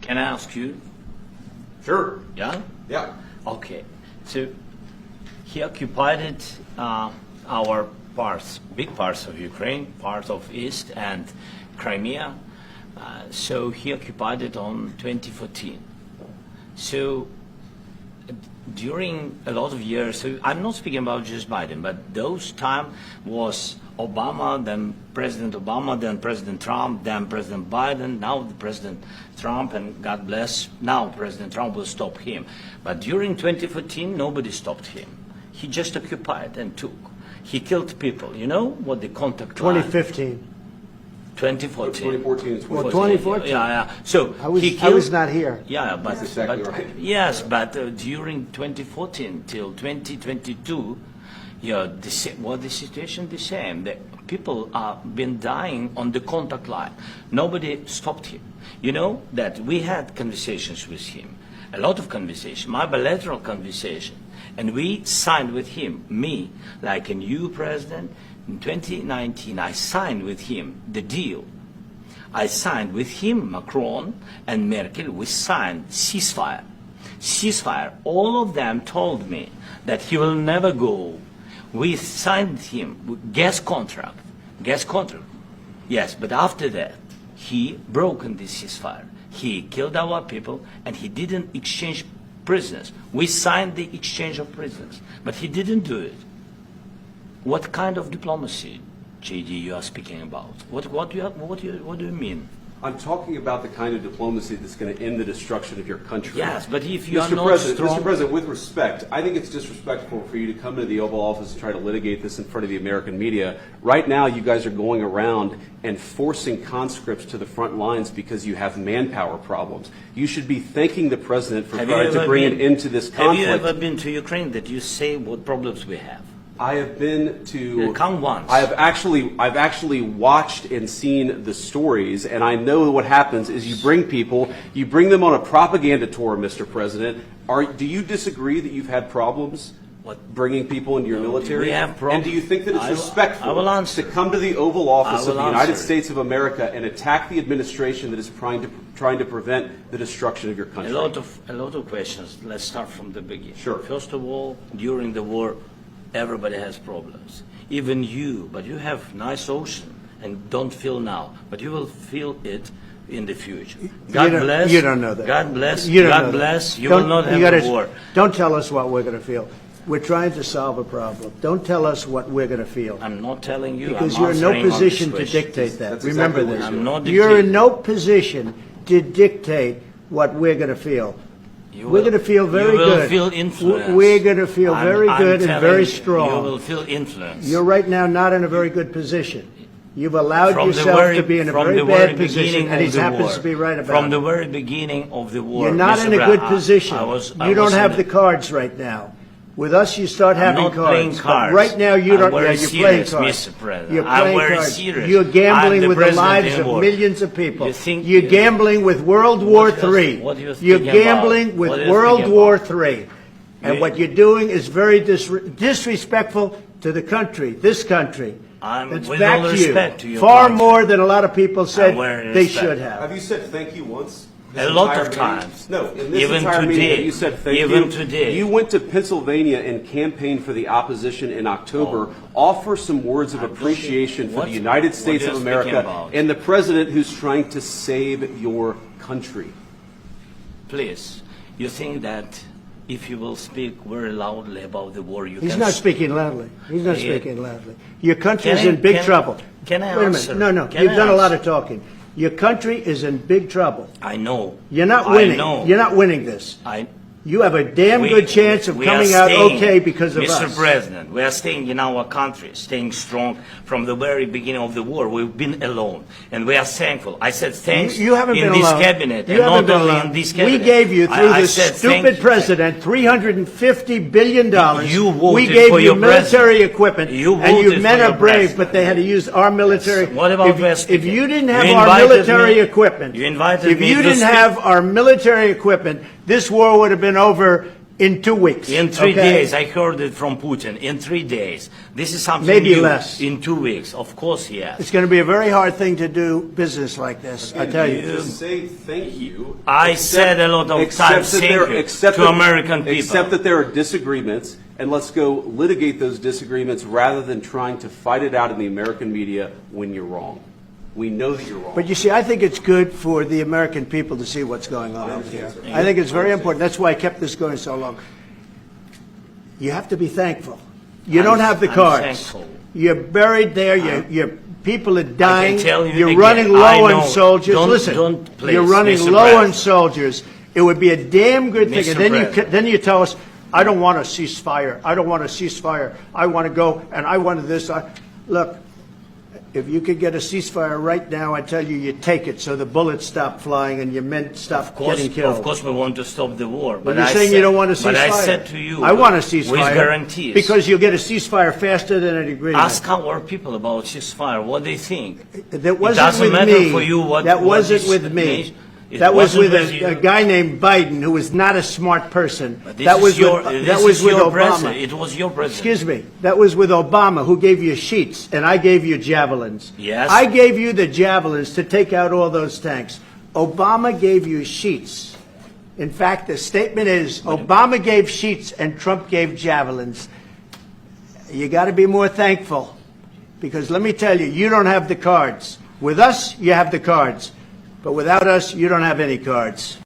Can I ask you? Sure. Yeah? Yeah. Okay. So he occupied our parts, big parts of Ukraine, part of East and Crimea. So he occupied it on 2014. So during a lot of years, so I'm not speaking about just Biden, but those time was Obama, then President Obama, then President Trump, then President Biden, now the President Trump, and God bless, now President Trump will stop him. But during 2014, nobody stopped him. He just occupied and took. He killed people. You know what the contact line? 2015. 2014. 2014 and 2014. Well, 2014. Yeah. So I was not here. Yeah, but, That's exactly right. Yes, but during 2014 till 2022, the situation the same. The people have been dying on the contact line. Nobody stopped him. You know that we had conversations with him, a lot of conversation, my bilateral conversation, and we signed with him, me, like a new president. In 2019, I signed with him the deal. I signed with him, Macron and Merkel, we signed ceasefire. Ceasefire. All of them told me that he will never go. We signed him with gas contract. Gas contract. Yes, but after that, he broken this ceasefire. He killed our people and he didn't exchange prisoners. We signed the exchange of prisoners, but he didn't do it. What kind of diplomacy, JD, you are speaking about? What do you mean? I'm talking about the kind of diplomacy that's going to end the destruction of your country. Yes, but if you are Mr. not President, strong... Mr. President, with respect, I think it's disrespectful for you to come into the Oval Office and try to litigate this in front of the American media. Right now, you guys are going around and forcing conscripts to the front lines because you have manpower problems. You should be thanking the President for trying to bring an end to this conflict. Have you ever been to Ukraine that you say what problems we have? I have been to. Come once. I've actually watched and seen the stories, and I know what happens is you bring them on a propaganda tour, Mr. President. Do you disagree that you've had problems bringing people into your military? We have problems. And do you think that it's respectful to come to the Oval Office of the United States of America and attack the administration that is trying to prevent the destruction of your country? A lot of questions. Let's start from the beginning. Sure. First of all, during the war, everybody has problems, even you, but you have nice ocean and don't feel now, but you will feel it in the future. God bless. You don't know that. God bless. You don't God know bless. That. You will not have a war. Don't tell us what we're going to feel. We're trying to solve a problem. Don't tell us what we're going to feel. I'm not telling you. Because I'm you're in no answering on position this to question. dictate that. That's Remember exactly this. what I'm not You're in dictating. no position to dictate what we're going to feel. We're going to feel very good. You will feel influence. We're going to feel very good and very You strong. will feel influence. You're right now not in a very good position. You've allowed From the yourself very- to be in a from very the very bad position, beginning and he of the happens war. to be right about From it. the very beginning of the war. You're not Mr. in a Brown, good position. I was You don't have in the cards right now. With us, you start having not cards. playing But cards. right now, you I'm don't. very You're playing serious, cards. Mr. President. You're I'm playing very cards. serious. You're I'm gambling the with the president lives in of war. millions of people. You think- You're gambling with World War III. What do you think You're about? gambling with What do you World think War about? III. And You- what you're doing is very disrespectful to the country, this country. It's with back all to you. respect to your Far country. more than a lot of people said very they respect. should have. Have you said thank you once? A lot of times. No, in this Even entire today. meeting, you said thank you. Even today. You went to Pennsylvania and campaigned for the opposition in October. Offer some words of appreciation for What- the United what States are of you America speaking about? and the president who's trying to save your country. Please, you think that if you will speak very loudly about the war, you He's can... not speaking loudly. He's not Yeah. speaking loudly. Your country's Can I- in big can- trouble. can I Wait a answer? minute. No. Can You've I done a lot answer? of talking. Your country is in big trouble. I know. You're not I winning. know. You're not winning this. You have a damn good chance of we are coming out staying, okay because of Mr. us. President, we are staying in our country, staying strong from the very beginning of the war. We've been alone, and we are thankful. I said thanks You haven't in been this alone. cabinet, You and haven't not been only alone. in this cabinet. We gave you, through I this said thank stupid you. president, $350 billion. You voted we gave for you your military president. equipment, You and you voted men for are your brave, president. but they had to use our military. Yes. What about West if Africa? you didn't You have our invited military me- equipment, you invited if me you to didn't speak- have our military equipment, this war would have been over In 2 weeks. In 3 okay? days, I heard it from Putin. In 3 days. This is something Maybe new. less. In 2 weeks. Of course, yes. It's going to be a very hard thing to do business like this, I tell you. Just say thank you. I said a lot of Except times that thank there- you except to that- American people. Except that there are disagreements, and let's go litigate those disagreements rather than trying to fight it out in the American media when you're wrong. We know that you're wrong. But you see, I think it's good for the American people to see what's going on out here. I think it's very important. That's why I kept this going so long. You have to be thankful. You don't have the I'm cards. thankful. You're buried there. Your people are dying. tell you You're again, running I low know. on soldiers. Don't- Listen, don't please, you're running Mr. low on President. soldiers. It would be a damn good thing. Mr. And then President. then you tell us, I don't want a ceasefire. I don't want a ceasefire. I want to go and I want this. Look, if you could get a ceasefire right now, I tell you, you take it so the bullets stop flying and your men stop getting killed. Of course, we want to stop the war. But you're saying you don't want a ceasefire. But I said to you, I want a ceasefire. with guarantees. Because you'll get a ceasefire faster than an agreement. Ask our people about ceasefire, what they think. That wasn't it doesn't with matter me. for you what. That what wasn't this with me. nation- it That was wasn't with you. a guy named Biden, who was not a smart person. But this That was is your, with, this that was is with your Obama. president. It was your president. Excuse me. That was with Obama, who gave you sheets, and I gave you javelins. Yes. I gave you the javelins to take out all those tanks. Obama gave you sheets. In fact, the statement is Obama gave sheets and Trump gave javelins. You got to be more thankful, because let me tell you, you don't have the cards. With us, you have the cards. But without us, you don't have any cards.